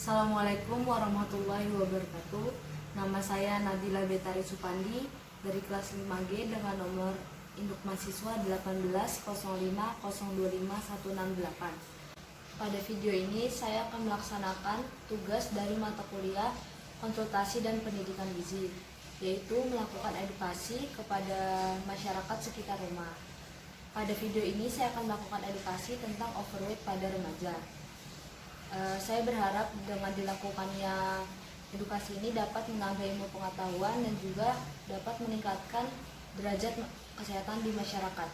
Assalamualaikum warahmatullahi wabarakatuh. Nama saya Nabila Betari Supandi dari kelas 5G dengan nomor induk mahasiswa 18.05.025.168. Pada video ini saya akan melaksanakan tugas dari mata kuliah konsultasi dan pendidikan gizi, yaitu melakukan edukasi kepada masyarakat sekitar rumah. Pada video ini saya akan melakukan edukasi tentang overweight pada remaja. Saya berharap dengan dilakukannya edukasi ini dapat menambah ilmu pengetahuan dan juga dapat meningkatkan derajat kesehatan di masyarakat.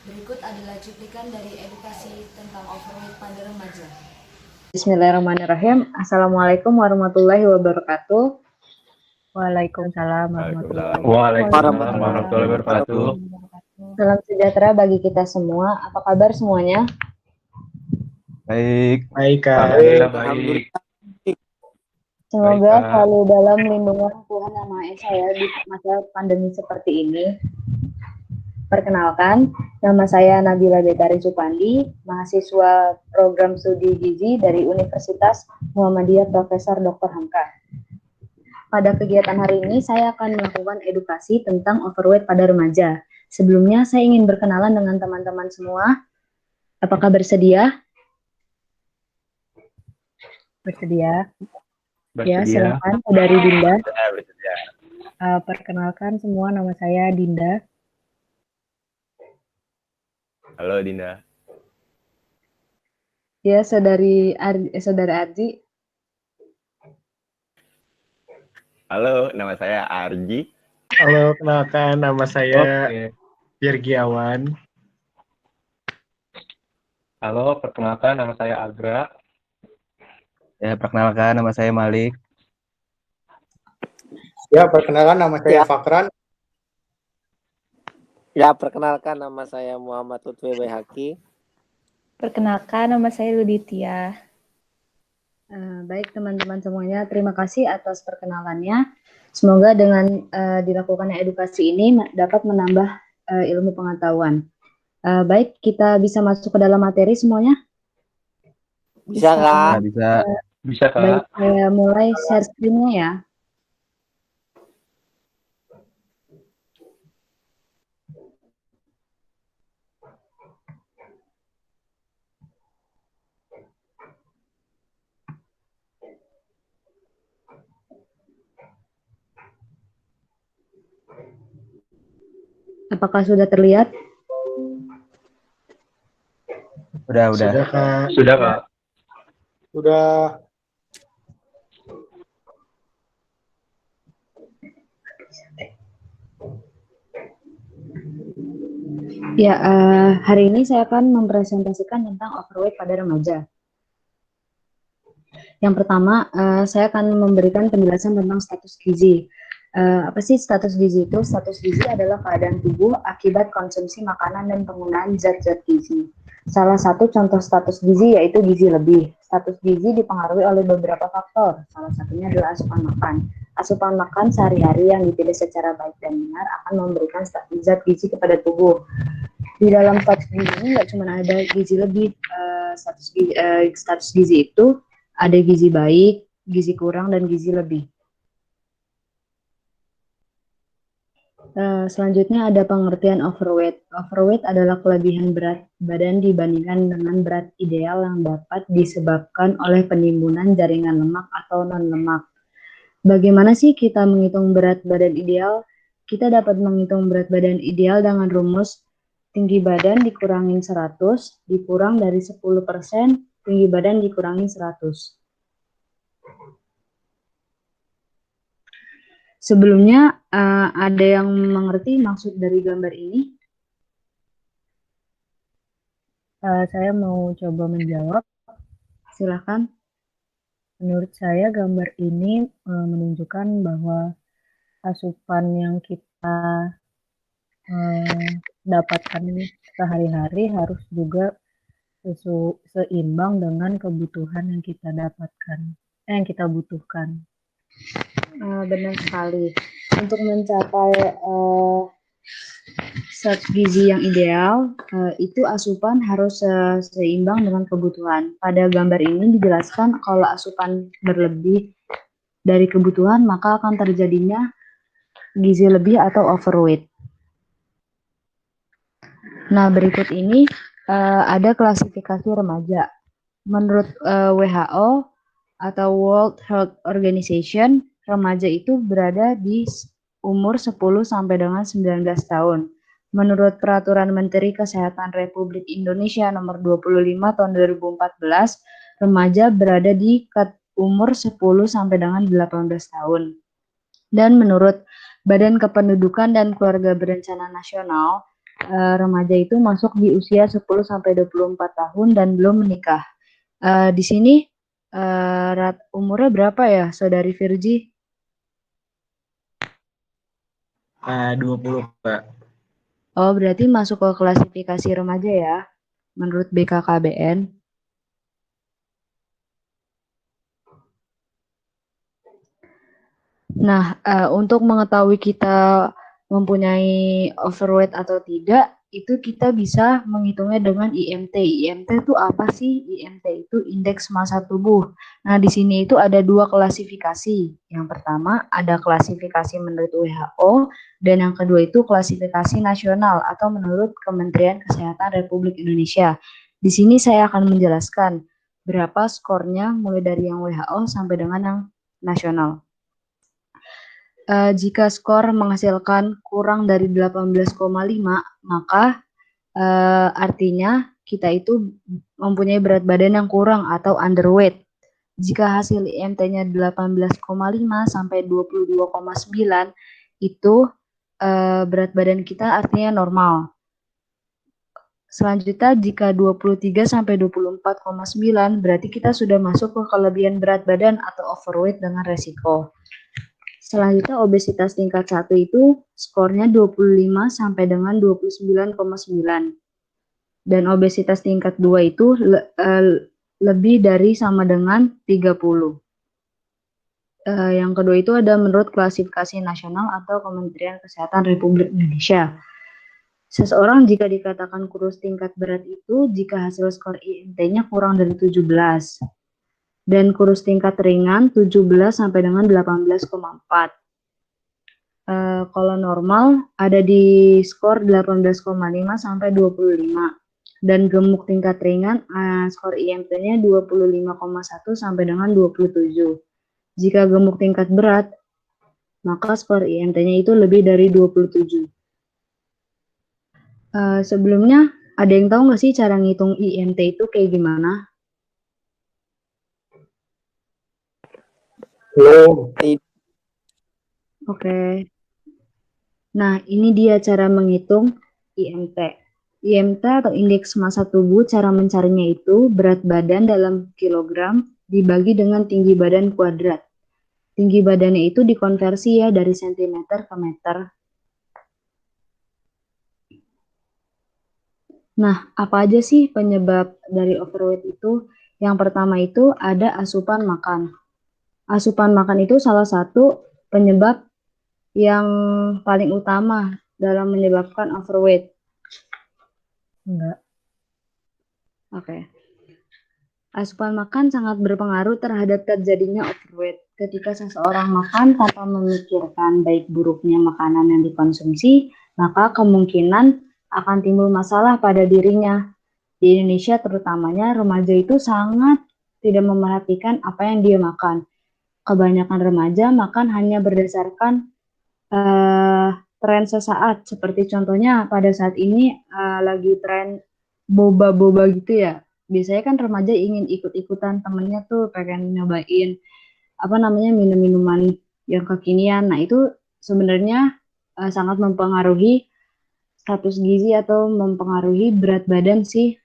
Berikut adalah cuplikan dari edukasi tentang overweight pada remaja. Bismillahirrahmanirrahim. Assalamualaikum warahmatullahi wabarakatuh. Waalaikumsalam warahmatullahi wabarakatuh. Salam sejahtera bagi kita semua. Apa kabar semuanya? Baik, Kak. baik. Semoga selalu dalam lindungan Tuhan Yang Maha Esa ya di masa pandemi seperti ini. Perkenalkan, nama saya Nabila Betari Supandi, mahasiswa program studi gizi dari Universitas Muhammadiyah Profesor Dr. Hamka. Pada kegiatan hari ini, saya akan melakukan edukasi tentang overweight pada remaja. Sebelumnya, saya ingin berkenalan dengan teman-teman semua. Apakah bersedia? Bersedia? Ya, silakan. Dari Dinda. Perkenalkan semua, nama saya Dinda. Halo Dinda. Ya, saudara Arji. Halo, nama saya Arji. Halo, kenalkan nama saya Virgiawan. Halo, perkenalkan nama saya Agra. Ya, perkenalkan nama saya Malik. Ya, perkenalkan nama saya Fakran. Ya, perkenalkan nama saya Muhammad Lutfi Bayhaqi. Perkenalkan nama saya Luditia. Baik teman-teman semuanya, terima kasih atas perkenalannya. Semoga dengan dilakukannya edukasi ini dapat menambah ilmu pengetahuan. Baik, kita bisa masuk ke dalam materi semuanya? Bisa Kak? Bisa Kak. Baik, saya mulai share screen-nya ya. Apakah sudah terlihat? Udah. Sudah Kak. Sudah. Ya, hari ini saya akan mempresentasikan tentang overweight pada remaja. Yang pertama, saya akan memberikan penjelasan tentang status gizi. Apa sih status gizi itu? Status gizi adalah keadaan tubuh akibat konsumsi makanan dan penggunaan zat-zat gizi. Salah satu contoh status gizi yaitu gizi lebih. Status gizi dipengaruhi oleh beberapa faktor. Salah satunya adalah asupan makan. Asupan makan sehari-hari yang dipilih secara baik dan benar akan memberikan zat gizi kepada tubuh. Di dalam status gizi ini nggak cuma ada gizi lebih. Status gizi itu ada gizi baik, gizi kurang, dan gizi lebih. Selanjutnya ada pengertian overweight. Overweight adalah kelebihan berat badan dibandingkan dengan berat ideal yang dapat disebabkan oleh penimbunan jaringan lemak atau non-lemak. Bagaimana sih kita menghitung berat badan ideal? Kita dapat menghitung berat badan ideal dengan rumus tinggi badan dikurangin 100, dikurang dari 10%, tinggi badan dikurangin 100. Sebelumnya, ada yang mengerti maksud dari gambar ini? Saya mau coba menjawab. Silakan. Menurut saya gambar ini menunjukkan bahwa asupan yang kita dapatkan sehari-hari harus juga seimbang dengan kebutuhan yang kita dapatkan, yang kita butuhkan. Benar sekali. Untuk mencapai status gizi yang ideal itu asupan harus seimbang dengan kebutuhan. Pada gambar ini dijelaskan kalau asupan berlebih dari kebutuhan maka akan terjadinya gizi lebih atau overweight. Nah, berikut ini ada klasifikasi remaja. Menurut WHO atau World Health Organization, remaja itu berada di umur 10 sampai dengan 19 tahun. Menurut Peraturan Menteri Kesehatan Republik Indonesia Nomor 25 Tahun 2014, remaja berada di umur 10 sampai dengan 18 tahun. Dan menurut Badan Kependudukan dan Keluarga Berencana Nasional, remaja itu masuk di usia 10 sampai 24 tahun dan belum menikah. Di sini umurnya berapa ya, Saudari Virgi? 20, Pak. Oh, berarti masuk ke klasifikasi remaja ya, menurut BKKBN. Nah, untuk mengetahui kita mempunyai overweight atau tidak, itu kita bisa menghitungnya dengan IMT. IMT itu apa sih? IMT itu indeks massa tubuh. Nah, di sini itu ada dua klasifikasi. Yang pertama ada klasifikasi menurut WHO, dan yang kedua itu klasifikasi nasional atau menurut Kementerian Kesehatan Republik Indonesia. Di sini saya akan menjelaskan berapa skornya mulai dari yang WHO sampai dengan yang nasional. Jika skor menghasilkan kurang dari 18,5, maka artinya kita itu mempunyai berat badan yang kurang atau underweight. Jika hasil IMT-nya 18,5 sampai 22,9, itu berat badan kita artinya normal. Selanjutnya, jika 23 sampai 24,9, berarti kita sudah masuk ke kelebihan berat badan atau overweight dengan resiko. Selanjutnya, obesitas tingkat 1 itu skornya 25 sampai dengan 29,9. Dan obesitas tingkat 2 itu lebih dari sama dengan 30. Yang kedua itu ada menurut klasifikasi nasional atau Kementerian Kesehatan Republik Indonesia. Seseorang jika dikatakan kurus tingkat berat itu jika hasil skor IMT-nya kurang dari 17. Dan kurus tingkat ringan 17 sampai dengan 18,4. Kalau normal ada di skor 18,5 sampai 25. Dan gemuk tingkat ringan skor IMT-nya 25,1 sampai dengan 27. Jika gemuk tingkat berat, maka skor IMT-nya itu lebih dari 27. Sebelumnya, ada yang tahu nggak sih cara ngitung IMT itu kayak gimana? Oke. Nah, ini dia cara menghitung IMT. IMT atau indeks massa tubuh, cara mencarinya itu berat badan dalam kilogram dibagi dengan tinggi badan kuadrat. Tinggi badannya itu dikonversi ya dari sentimeter ke meter. Nah, apa aja sih penyebab dari overweight itu? Yang pertama itu ada asupan makan. Asupan makan itu salah satu penyebab yang paling utama dalam menyebabkan overweight. Enggak. Oke. Asupan makan sangat berpengaruh terhadap terjadinya overweight. Ketika seseorang makan tanpa memikirkan baik buruknya makanan yang dikonsumsi, maka kemungkinan akan timbul masalah pada dirinya. Di Indonesia terutamanya remaja itu sangat tidak memerhatikan apa yang dia makan. Kebanyakan remaja makan hanya berdasarkan tren sesaat. Seperti contohnya pada saat ini lagi tren boba-boba gitu ya. Biasanya kan remaja ingin ikut-ikutan temennya tuh pengen nyobain minum-minuman yang kekinian. Nah itu sebenarnya sangat mempengaruhi status gizi atau mempengaruhi berat badan si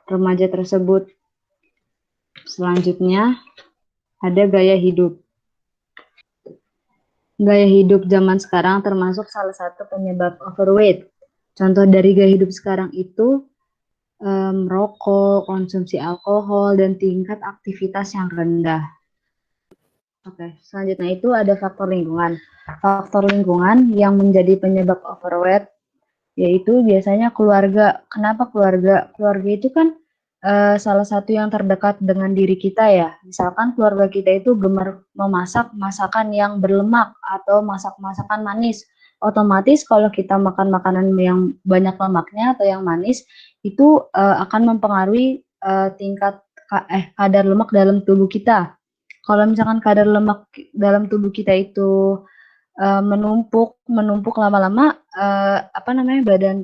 remaja tersebut. Selanjutnya ada gaya hidup. Gaya hidup zaman sekarang termasuk salah satu penyebab overweight. Contoh dari gaya hidup sekarang itu merokok, konsumsi alkohol, dan tingkat aktivitas yang rendah. Oke, selanjutnya itu ada faktor lingkungan. Faktor lingkungan yang menjadi penyebab overweight yaitu biasanya keluarga. Kenapa keluarga? Keluarga itu kan salah satu yang terdekat dengan diri kita ya. Misalkan keluarga kita itu gemar memasak masakan yang berlemak atau masak-masakan manis. Otomatis kalau kita makan makanan yang banyak lemaknya atau yang manis, itu akan mempengaruhi kadar lemak dalam tubuh kita. Kalau misalkan kadar lemak dalam tubuh kita itu menumpuk lama-lama,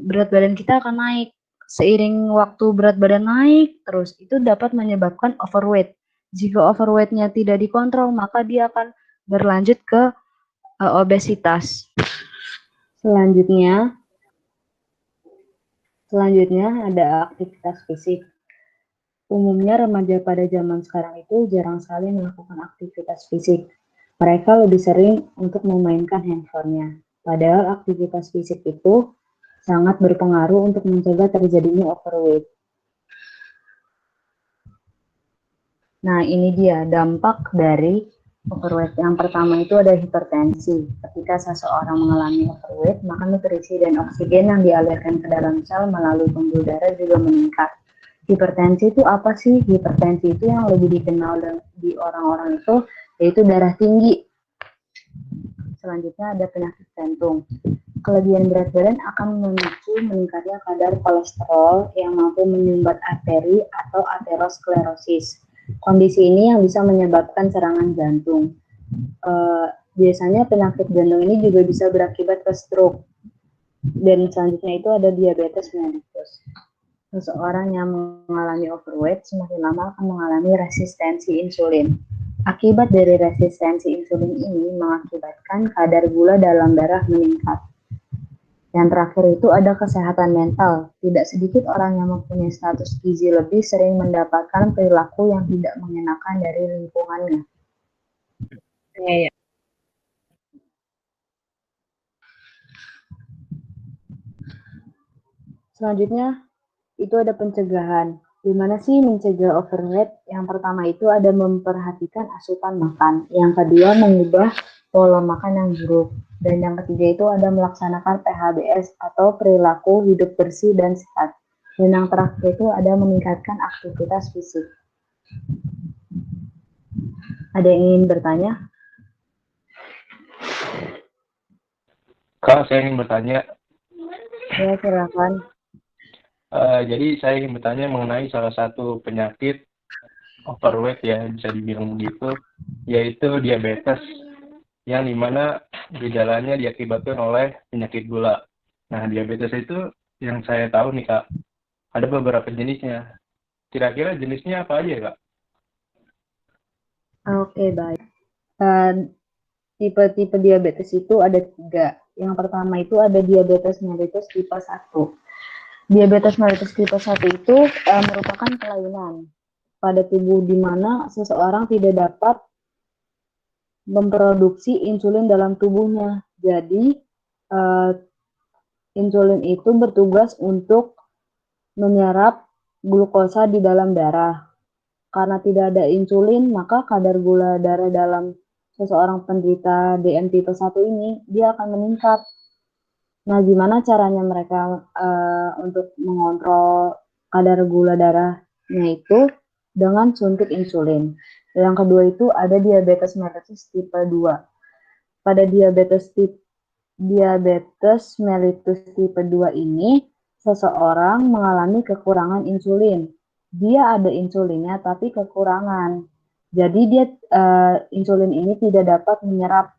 berat badan kita akan naik. Seiring waktu berat badan naik terus, itu dapat menyebabkan overweight. Jika overweight-nya tidak dikontrol, maka dia akan berlanjut ke obesitas. Selanjutnya ada aktivitas fisik. Umumnya remaja pada zaman sekarang itu jarang sekali melakukan aktivitas fisik. Mereka lebih sering untuk memainkan handphonenya. Padahal aktivitas fisik itu sangat berpengaruh untuk mencegah terjadinya overweight. Nah, ini dia dampak dari overweight. Yang pertama itu ada hipertensi. Ketika seseorang mengalami overweight, maka nutrisi dan oksigen yang dialirkan ke dalam sel melalui pembuluh darah juga meningkat. Hipertensi itu apa sih? Hipertensi itu yang lebih dikenal di orang-orang itu yaitu darah tinggi. Selanjutnya ada penyakit jantung. Kelebihan berat badan akan memicu meningkatnya kadar kolesterol yang mampu menyumbat arteri atau aterosklerosis. Kondisi ini yang bisa menyebabkan serangan jantung. Biasanya penyakit jantung ini juga bisa berakibat ke stroke. Dan selanjutnya itu ada diabetes mellitus. Seseorang yang mengalami overweight semakin lama akan mengalami resistensi insulin. Akibat dari resistensi insulin ini mengakibatkan kadar gula dalam darah meningkat. Yang terakhir itu ada kesehatan mental. Tidak sedikit orang yang mempunyai status gizi lebih sering mendapatkan perilaku yang tidak mengenakan dari lingkungannya. Iya. Selanjutnya itu ada pencegahan. Gimana sih mencegah overweight? Yang pertama itu ada memperhatikan asupan makan. Yang kedua mengubah pola makan yang buruk. Dan yang ketiga itu ada melaksanakan PHBS atau perilaku hidup bersih dan sehat. Dan yang terakhir itu ada meningkatkan aktivitas fisik. Ada yang ingin bertanya? Kak, saya ingin bertanya. Ya, silakan. Jadi saya ingin bertanya mengenai salah satu penyakit overweight ya, bisa dibilang begitu, yaitu diabetes, yang dimana gejalanya diakibatkan oleh penyakit gula. Nah, diabetes itu yang saya tahu nih Kak, ada beberapa jenisnya. Kira-kira jenisnya apa aja Kak? Oke, baik. Tipe-tipe diabetes itu ada 3. Yang pertama itu ada diabetes mellitus tipe 1. Diabetes mellitus tipe 1 itu merupakan kelainan pada tubuh di mana seseorang tidak dapat memproduksi insulin dalam tubuhnya. Jadi, insulin itu bertugas untuk menyerap glukosa di dalam darah. Karena tidak ada insulin, maka kadar gula darah dalam seseorang penderita DM tipe 1 ini, dia akan meningkat. Nah, gimana caranya mereka untuk mengontrol kadar gula darahnya itu? Dengan suntik insulin. Yang kedua itu ada diabetes mellitus tipe 2. Pada diabetes mellitus tipe 2 ini, seseorang mengalami kekurangan insulin. Dia ada insulinnya tapi kekurangan. Jadi insulin ini tidak dapat menyerap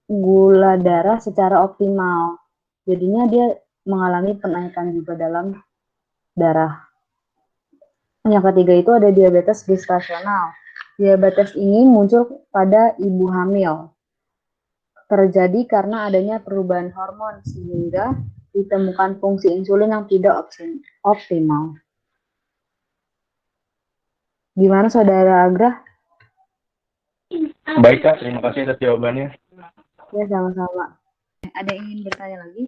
gula darah secara optimal. Jadinya dia mengalami penaikan juga dalam darah. Yang ketiga itu ada diabetes gestasional. Diabetes ini muncul pada ibu hamil. Terjadi karena adanya perubahan hormon sehingga ditemukan fungsi insulin yang tidak optimal. Gimana Saudara Agra? Baik Kak, terima kasih atas jawabannya. Ya, sama-sama. Ada yang ingin bertanya lagi?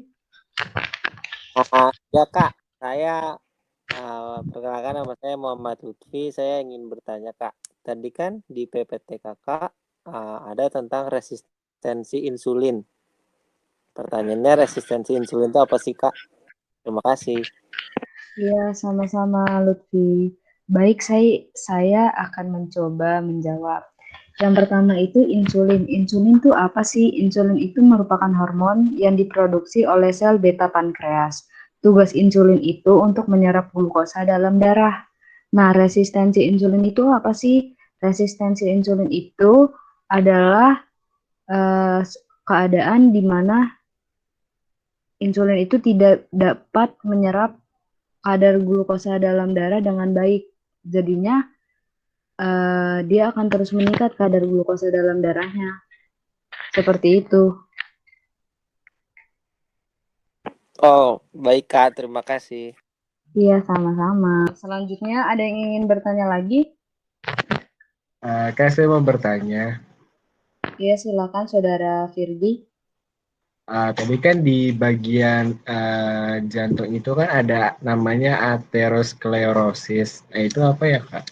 Ya Kak, saya perkenalkan nama saya Muhammad Lutfi. Saya ingin bertanya Kak, tadi kan di PPT Kakak ada tentang resistensi insulin. Pertanyaannya, resistensi insulin itu apa sih Kak? Terima kasih. Iya, sama-sama Lutfi. Baik, saya akan mencoba menjawab. Yang pertama itu insulin. Insulin itu apa sih? Insulin itu merupakan hormon yang diproduksi oleh sel beta pankreas. Tugas insulin itu untuk menyerap glukosa dalam darah. Nah, resistensi insulin itu apa sih? Resistensi insulin itu adalah keadaan di mana insulin itu tidak dapat menyerap kadar glukosa dalam darah dengan baik. Jadinya dia akan terus meningkat kadar glukosa dalam darahnya. Seperti itu. Oh, baik Kak, terima kasih. Iya, sama-sama. Selanjutnya ada yang ingin bertanya lagi? Kak, saya mau bertanya. Iya, silakan Saudara Firdi. Tadi kan di bagian jantung itu kan ada namanya aterosklerosis. Nah, itu apa ya, Kak?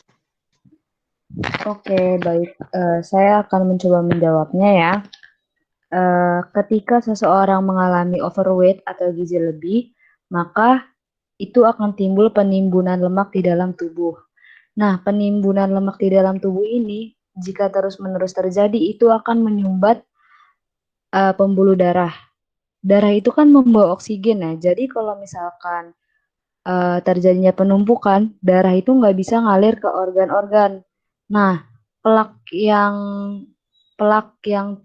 Oke, baik. Saya akan mencoba menjawabnya ya. Ketika seseorang mengalami overweight atau gizi lebih, maka itu akan timbul penimbunan lemak di dalam tubuh. Nah, penimbunan lemak di dalam tubuh ini, jika terus-menerus terjadi, itu akan menyumbat pembuluh darah. Darah itu kan membawa oksigen ya, jadi kalau misalkan terjadinya penumpukan, darah itu nggak bisa ngalir ke organ-organ. Nah, plak yang plak yang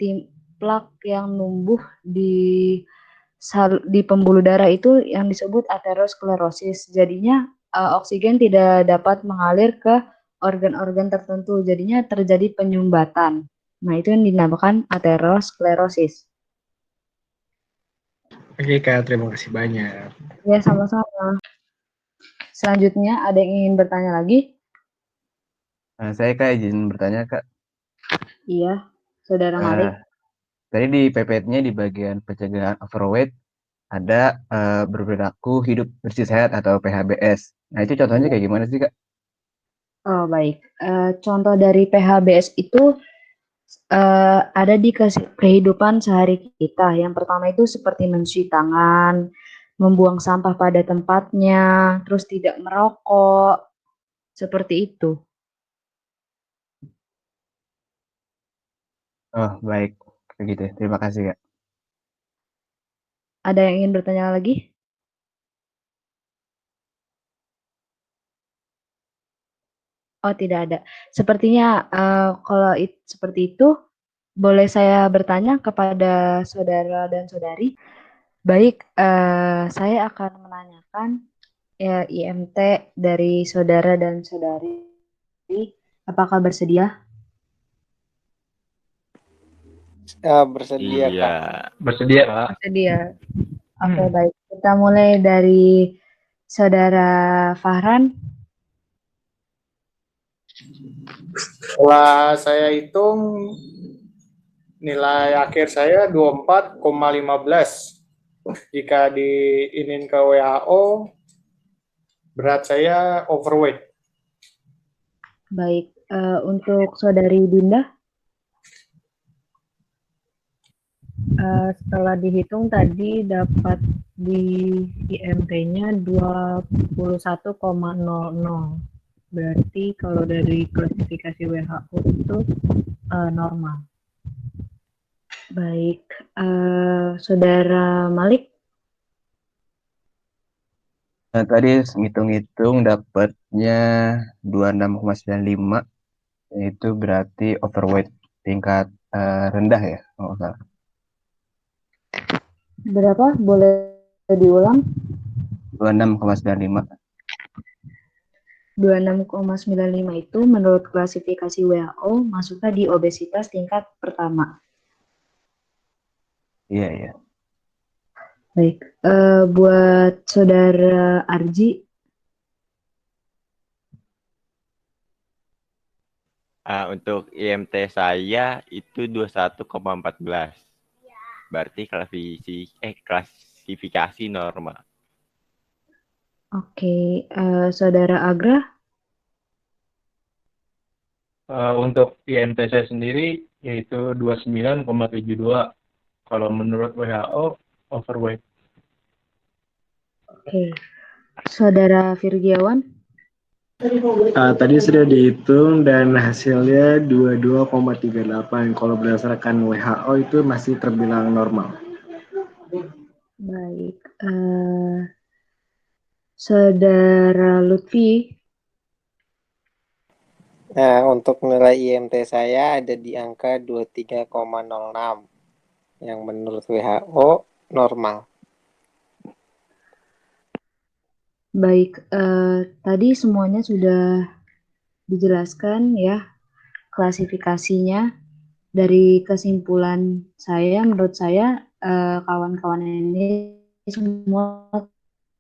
plak yang numbuh di pembuluh darah itu yang disebut aterosklerosis. Jadinya oksigen tidak dapat mengalir ke organ-organ tertentu. Jadinya terjadi penyumbatan. Nah, itu yang dinamakan aterosklerosis. Oke, Kak, terima kasih banyak. Ya, sama-sama. Selanjutnya, ada yang ingin bertanya lagi? Saya Kak izin bertanya Kak. Iya, Saudara Malik. Tadi di PPT-nya di bagian pencegahan overweight ada berperilaku hidup bersih sehat atau PHBS. Nah itu contohnya kayak gimana sih Kak? Oh, baik. Contoh dari PHBS itu ada di kehidupan sehari kita. Yang pertama itu seperti mencuci tangan, membuang sampah pada tempatnya, terus tidak merokok, seperti itu. Oh baik, begitu. Terima kasih Kak. Ada yang ingin bertanya lagi? Oh, tidak ada. Sepertinya kalau seperti itu, boleh saya bertanya kepada saudara dan saudari? Baik, saya akan menanyakan ya, IMT dari saudara dan saudari. Apakah bersedia? Bersedia Iya. Kak. Bersedia, Pak. Bersedia. Oke, baik. Kita mulai dari saudara Fahran. Setelah saya hitung, nilai akhir saya 24,15. Jika diinin ke WHO, berat saya overweight. Baik, untuk saudari Dinda. Setelah dihitung tadi dapat di IMT-nya 21,00. Berarti kalau dari klasifikasi WHO itu normal. Baik, saudara Malik. Nah, tadi ngitung-ngitung dapatnya 26,95, itu berarti overweight tingkat rendah ya, kalau nggak salah. Berapa? Boleh diulang? 26,95. 26,95 itu menurut klasifikasi WHO masuknya di obesitas tingkat pertama. Iya, iya. Baik, buat saudara Arji. Untuk IMT saya itu 21,14. Berarti klasifikasi normal. Oke, saudara Agra. Untuk IMT saya sendiri yaitu 29,72. Kalau menurut WHO overweight. Oke, Saudara Virgiawan. Tadi sudah dihitung dan hasilnya 22,38. Kalau berdasarkan WHO itu masih terbilang normal. Baik, Saudara Lutfi. Nah, untuk nilai IMT saya ada di angka 23,06 yang menurut WHO normal. Baik, tadi semuanya sudah dijelaskan ya klasifikasinya. Dari kesimpulan saya, menurut saya kawan-kawan ini semua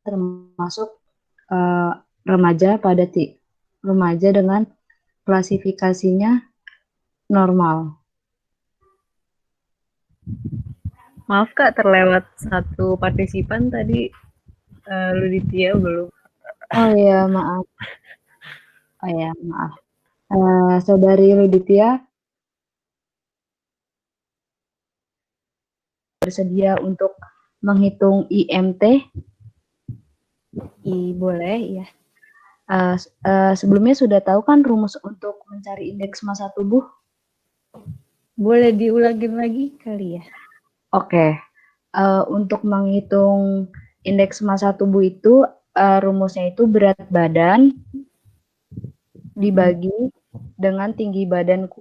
termasuk remaja remaja dengan klasifikasinya normal. Maaf Kak, terlewat satu partisipan tadi, Luditia belum. Oh ya, maaf. Saudari Luditia bersedia untuk menghitung IMT? Boleh ya. Sebelumnya sudah tahu kan rumus untuk mencari indeks massa tubuh? Boleh diulangin lagi kali ya? Oke. Untuk menghitung indeks massa tubuh itu rumusnya itu berat badan dibagi dengan tinggi badan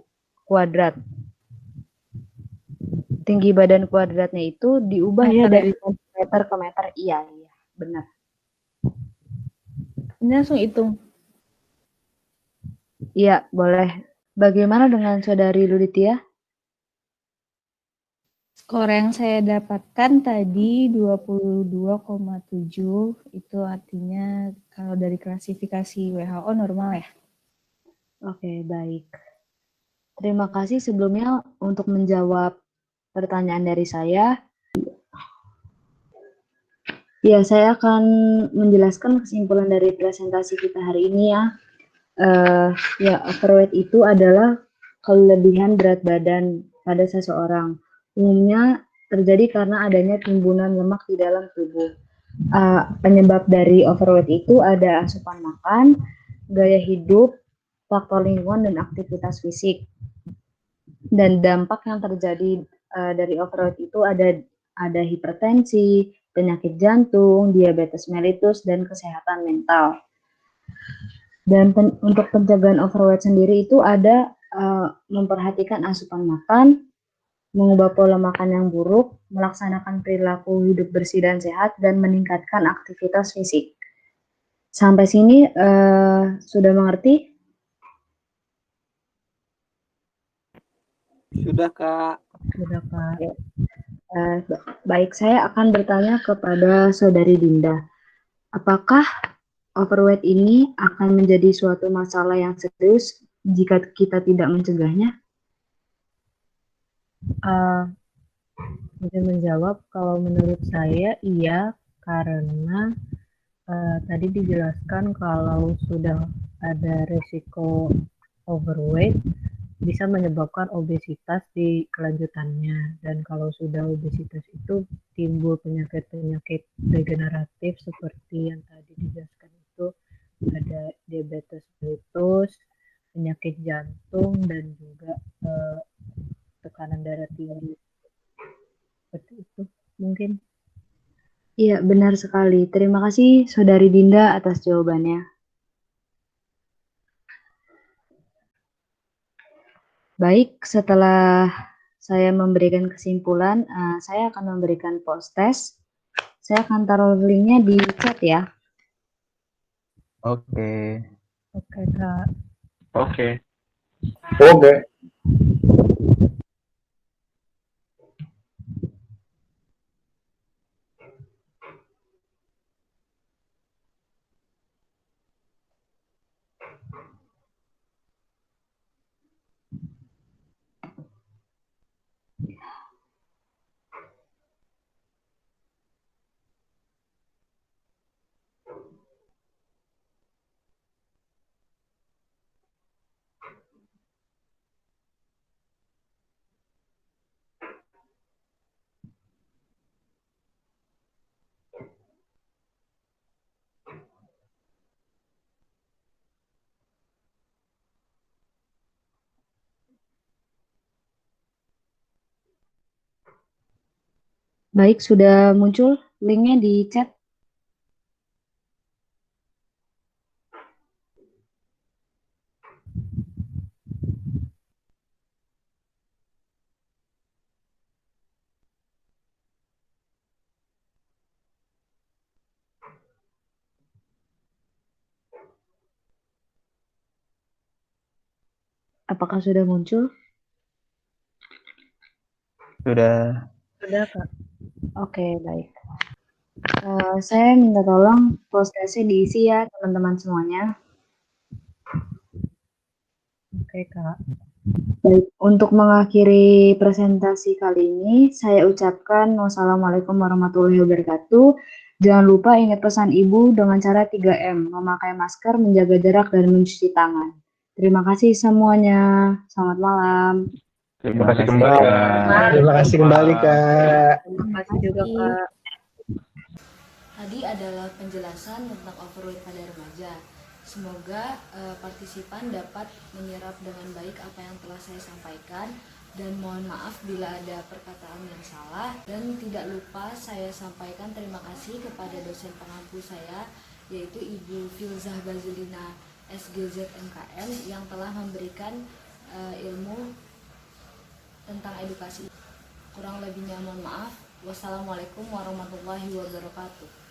kuadrat. Tinggi badan kuadratnya itu diubah ya dari meter ke meter. Iya, benar. Ini langsung hitung. Iya, boleh. Bagaimana dengan Saudari Luditia? Skor yang saya dapatkan tadi 22,7, itu artinya kalau dari klasifikasi WHO normal ya? Oke, baik. Terima kasih sebelumnya untuk menjawab pertanyaan dari saya. Ya, saya akan menjelaskan kesimpulan dari presentasi kita hari ini ya. Overweight itu adalah kelebihan berat badan pada seseorang. Umumnya terjadi karena adanya timbunan lemak di dalam tubuh. Penyebab dari overweight itu ada asupan makan, gaya hidup, faktor lingkungan, dan aktivitas fisik. Dan dampak yang terjadi dari overweight itu ada hipertensi, penyakit jantung, diabetes mellitus, dan kesehatan mental. Dan untuk pencegahan overweight sendiri itu ada memperhatikan asupan makan, mengubah pola makan yang buruk, melaksanakan perilaku hidup bersih dan sehat, dan meningkatkan aktivitas fisik. Sampai sini sudah mengerti? Sudah, Kak. Sudah Kak. Baik, saya akan bertanya kepada Saudari Dinda. Apakah overweight ini akan menjadi suatu masalah yang serius jika kita tidak mencegahnya? Mungkin menjawab, kalau menurut saya iya, karena tadi dijelaskan kalau sudah ada risiko overweight bisa menyebabkan obesitas di kelanjutannya, dan kalau sudah obesitas itu timbul penyakit-penyakit degeneratif seperti yang tadi dijelaskan itu, ada diabetes mellitus, penyakit jantung, dan juga tekanan darah tinggi. Seperti itu mungkin. Iya, benar sekali. Terima kasih Saudari Dinda atas jawabannya. Baik, setelah saya memberikan kesimpulan, saya akan memberikan post test. Saya akan taruh linknya di chat ya. Oke. Oke Kak. Oke. Oke. Baik, sudah muncul linknya di chat. Apakah sudah muncul? Sudah. Sudah, Kak. Oke, baik. Saya minta tolong postasi diisi ya teman-teman semuanya. Oke, Kak. Baik, untuk mengakhiri presentasi kali ini, saya ucapkan wassalamualaikum warahmatullahi wabarakatuh. Jangan lupa ingat pesan Ibu dengan cara 3M, memakai masker, menjaga jarak, dan mencuci tangan. Terima kasih semuanya. Selamat malam. Terima kasih kembali, Kak. Terima kasih kembali, Kak. Terima kasih juga, Kak. Tadi adalah penjelasan tentang overweight pada remaja. Semoga partisipan dapat menyerap dengan baik apa yang telah saya sampaikan, dan mohon maaf bila ada perkataan yang salah. Dan tidak lupa saya sampaikan terima kasih kepada dosen pengampu saya, yaitu Ibu Filzah Bazulina SGZ MKM, yang telah memberikan ilmu tentang edukasi. Kurang lebihnya mohon maaf. Wassalamualaikum warahmatullahi wabarakatuh.